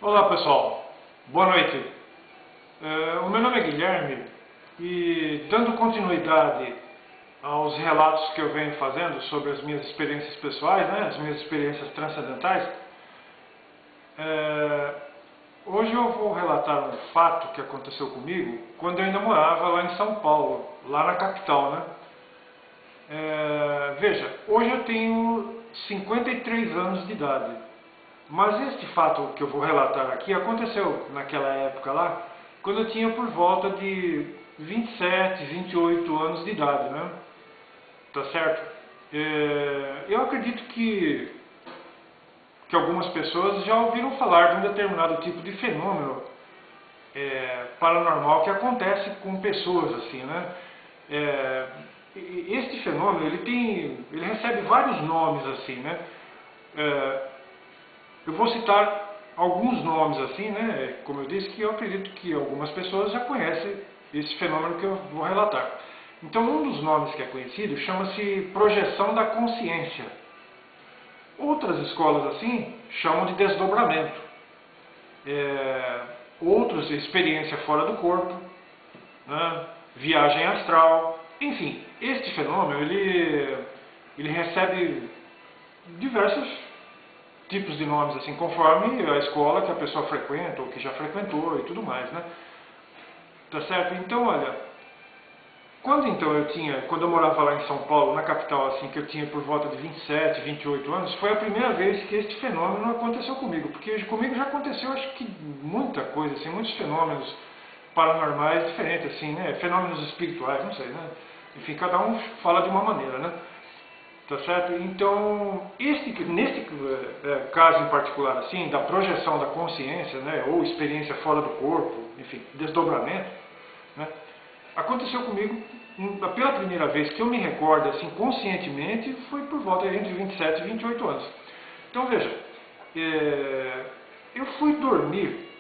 Olá pessoal, boa noite. O meu nome é Guilherme e, dando continuidade aos relatos que eu venho fazendo sobre as minhas experiências pessoais, as minhas experiências transcendentais, hoje eu vou relatar um fato que aconteceu comigo quando eu ainda morava lá em São Paulo, lá na capital, Veja, hoje eu tenho 53 anos de idade. Mas este fato que eu vou relatar aqui aconteceu naquela época lá, quando eu tinha por volta de 27, 28 anos de idade, Tá certo? Eu acredito que algumas pessoas já ouviram falar de um determinado tipo de fenômeno paranormal que acontece com pessoas assim, Este fenômeno ele recebe vários nomes assim, Eu vou citar alguns nomes assim, Como eu disse, que eu acredito que algumas pessoas já conhecem esse fenômeno que eu vou relatar. Então, um dos nomes que é conhecido chama-se projeção da consciência. Outras escolas assim chamam de desdobramento. Outros, experiência fora do corpo, viagem astral. Enfim, este fenômeno ele recebe diversos tipos de nomes, assim, conforme a escola que a pessoa frequenta ou que já frequentou e tudo mais, Tá certo? Então, olha, quando eu morava lá em São Paulo, na capital, assim, que eu tinha por volta de 27, 28 anos, foi a primeira vez que este fenômeno aconteceu comigo, porque comigo já aconteceu, acho que muita coisa, assim, muitos fenômenos paranormais diferentes, assim, Fenômenos espirituais, não sei, Enfim, cada um fala de uma maneira, Tá certo? Então, nesse caso em particular, assim, da projeção da consciência, ou experiência fora do corpo, enfim, desdobramento, aconteceu comigo pela primeira vez que eu me recordo, assim, conscientemente, foi por volta entre 27 e 28 anos. Então, veja, eu fui dormir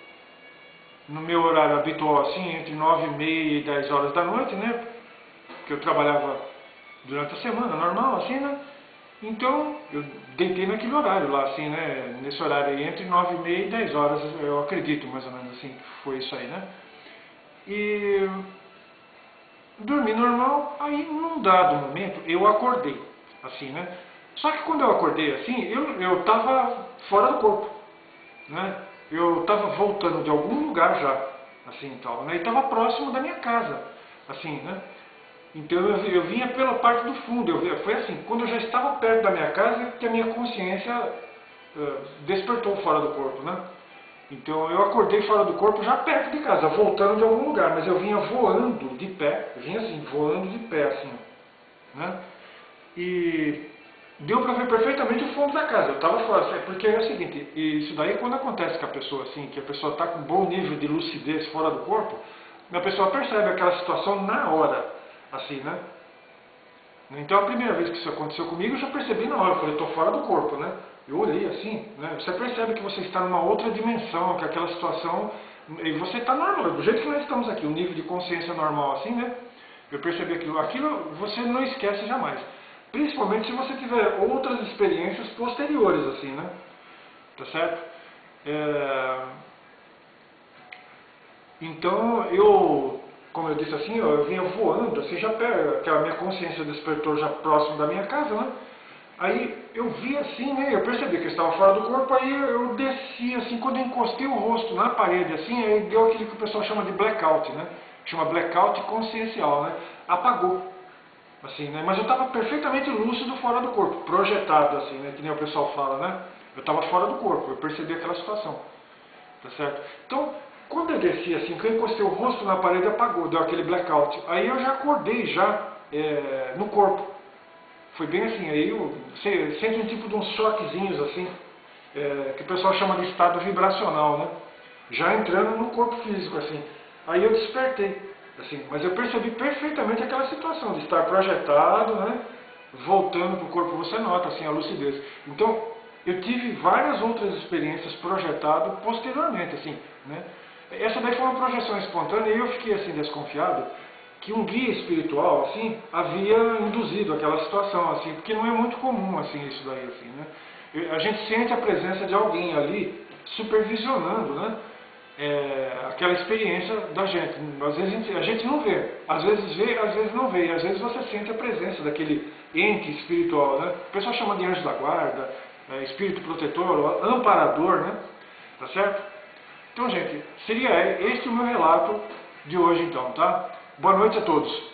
no meu horário habitual, assim, entre 9h30 e 10 horas da noite, Porque eu trabalhava durante a semana, normal, assim, Então, eu deitei naquele horário lá, assim, Nesse horário aí, entre 9h30 e 10 horas, eu acredito, mais ou menos assim, foi isso aí, E dormi normal, aí num dado momento eu acordei, assim, Só que quando eu acordei assim, eu estava fora do corpo, Eu estava voltando de algum lugar já, assim, tal, E estava próximo da minha casa, assim, Então eu vinha pela parte do fundo, foi assim, quando eu já estava perto da minha casa que a minha consciência despertou fora do corpo, Então eu acordei fora do corpo já perto de casa, voltando de algum lugar, mas eu vinha voando de pé, eu vinha assim, voando de pé, assim, E deu para ver perfeitamente o fundo da casa, eu estava fora, porque é o seguinte, isso daí quando acontece com a pessoa assim, que a pessoa está com um bom nível de lucidez fora do corpo, a pessoa percebe aquela situação na hora, assim, Então a primeira vez que isso aconteceu comigo, eu já percebi na hora, eu falei, estou fora do corpo, Eu olhei assim, Você percebe que você está numa outra dimensão, que aquela situação, e você está normal, do jeito que nós estamos aqui, o nível de consciência normal assim, Eu percebi aquilo você não esquece jamais. Principalmente se você tiver outras experiências posteriores, assim, Tá certo? Então, como eu disse assim, eu vinha voando, assim, já que a minha consciência despertou já próximo da minha casa, Aí eu vi assim, eu percebi que eu estava fora do corpo, aí eu desci, assim, quando eu encostei o rosto na parede, assim, aí deu aquilo que o pessoal chama de blackout, Chama blackout consciencial, Apagou, assim, Mas eu estava perfeitamente lúcido fora do corpo, projetado, assim, Que nem o pessoal fala, Eu estava fora do corpo, eu percebi aquela situação, tá certo? Então, quando eu desci, assim, que eu encostei o rosto na parede, apagou, deu aquele blackout. Aí eu já acordei, no corpo. Foi bem assim, aí eu sente um tipo de uns choquezinhos assim, que o pessoal chama de estado vibracional, Já entrando no corpo físico, assim. Aí eu despertei, assim, mas eu percebi perfeitamente aquela situação de estar projetado, voltando para o corpo, você nota assim a lucidez. Então, eu tive várias outras experiências projetado posteriormente, assim, Essa daí foi uma projeção espontânea e eu fiquei assim desconfiado que um guia espiritual, assim, havia induzido aquela situação, assim, porque não é muito comum, assim, isso daí, assim, A gente sente a presença de alguém ali, supervisionando, né, aquela experiência da gente. Às vezes a gente não vê, às vezes não vê, e às vezes você sente a presença daquele ente espiritual, né? O pessoal chama de anjo da guarda, espírito protetor, amparador, né? Tá certo? Então, gente, seria este o meu relato de hoje, então, tá? Boa noite a todos.